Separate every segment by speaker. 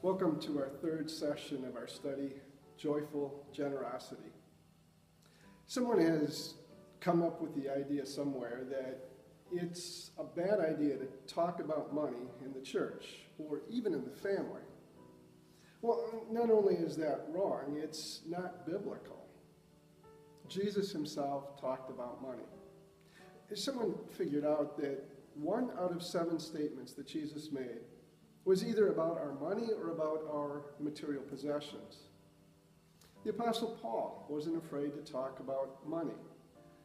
Speaker 1: Welcome to our third session of our study, Joyful Generosity. Someone has come up with the idea somewhere that it's a bad idea to talk about money in the church or even in the family. Well, not only is that wrong, it's not biblical. Jesus himself talked about money. Someone figured out that 1 out of 7 statements that Jesus made was either about our money or about our material possessions. The Apostle Paul wasn't afraid to talk about money.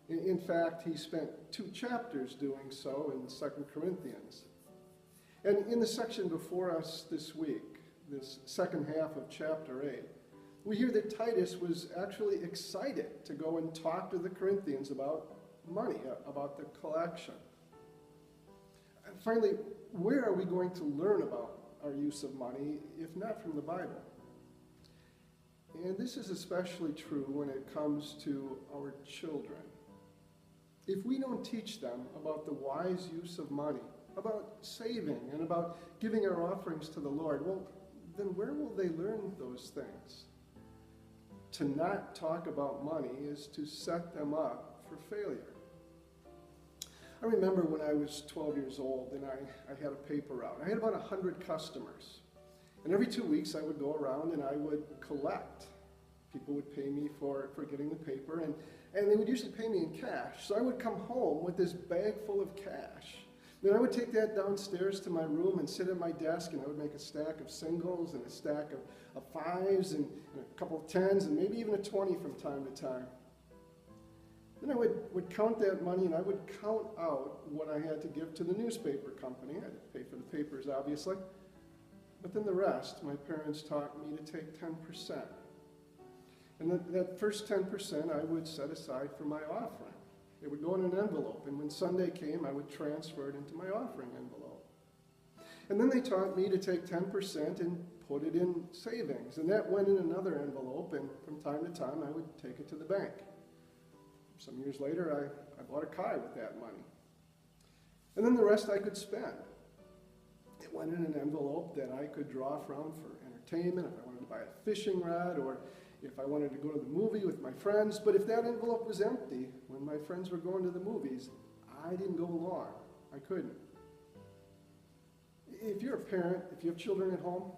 Speaker 1: In fact, he spent 2 chapters doing so in 2 Corinthians. And in the section before us this week, this second half of chapter 8, we hear that Titus was actually excited to go and talk to the Corinthians about money, about the collection. And finally, where are we going to learn about our use of money, if not from the Bible? And this is especially true when it comes to our children. If we don't teach them about the wise use of money, about saving, and about giving our offerings to the Lord, well, then where will they learn those things? To not talk about money is to set them up for failure. I remember when I was 12 years old and I had a paper route. I had about 100 customers. And every 2 weeks I would go around and I would collect. People would pay me for getting the paper, and they would usually pay me in cash. So I would come home with this bag full of cash. Then I would take that downstairs to my room and sit at my desk, and I would make a stack of singles and a stack of 5s and a couple of 10s and maybe even a 20 from time to time. Then I would count that money, and I would count out what I had to give to the newspaper company. I had to pay for the papers, obviously. But then the rest, my parents taught me to take 10%. And that first 10% I would set aside for my offering. It would go in an envelope, and when Sunday came, I would transfer it into my offering envelope. And then they taught me to take 10% and put it in savings, and that went in another envelope, and from time to time I would take it to the bank. Some years later, I bought a car with that money. And then the rest I could spend. It went in an envelope that I could draw from for entertainment, if I wanted to buy a fishing rod, or if I wanted to go to the movie with my friends. But if that envelope was empty, when my friends were going to the movies, I didn't go along. I couldn't. If you're a parent, if you have children at home,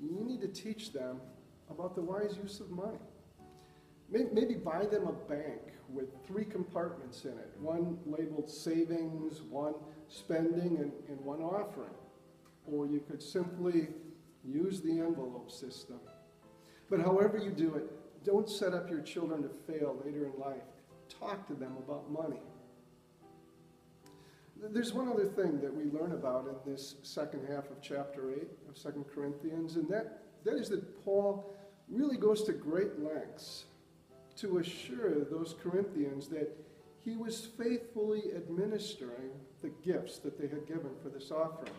Speaker 1: you need to teach them about the wise use of money. Maybe buy them a bank with 3 compartments in it, one labeled savings, one spending, and one offering. Or you could simply use the envelope system. But however you do it, don't set up your children to fail later in life. Talk to them about money. There's one other thing that we learn about in this second half of chapter 8 of 2 Corinthians, and that is that Paul really goes to great lengths to assure those Corinthians that he was faithfully administering the gifts that they had given for this offering.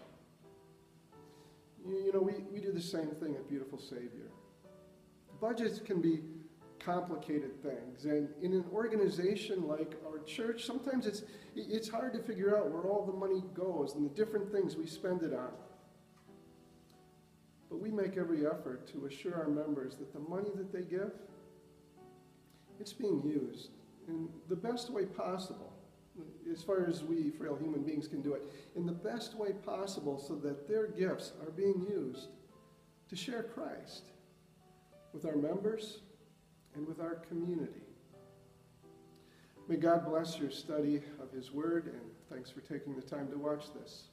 Speaker 1: You know, we do the same thing at Beautiful Savior. Budgets can be complicated things, and in an organization like our church, sometimes it's hard to figure out where all the money goes and the different things we spend it on. But we make every effort to assure our members that the money that they give, it's being used in the best way possible, as far as we frail human beings can do it, in the best way possible so that their gifts are being used to share Christ with our members and with our community. May God bless your study of His Word, and thanks for taking the time to watch this.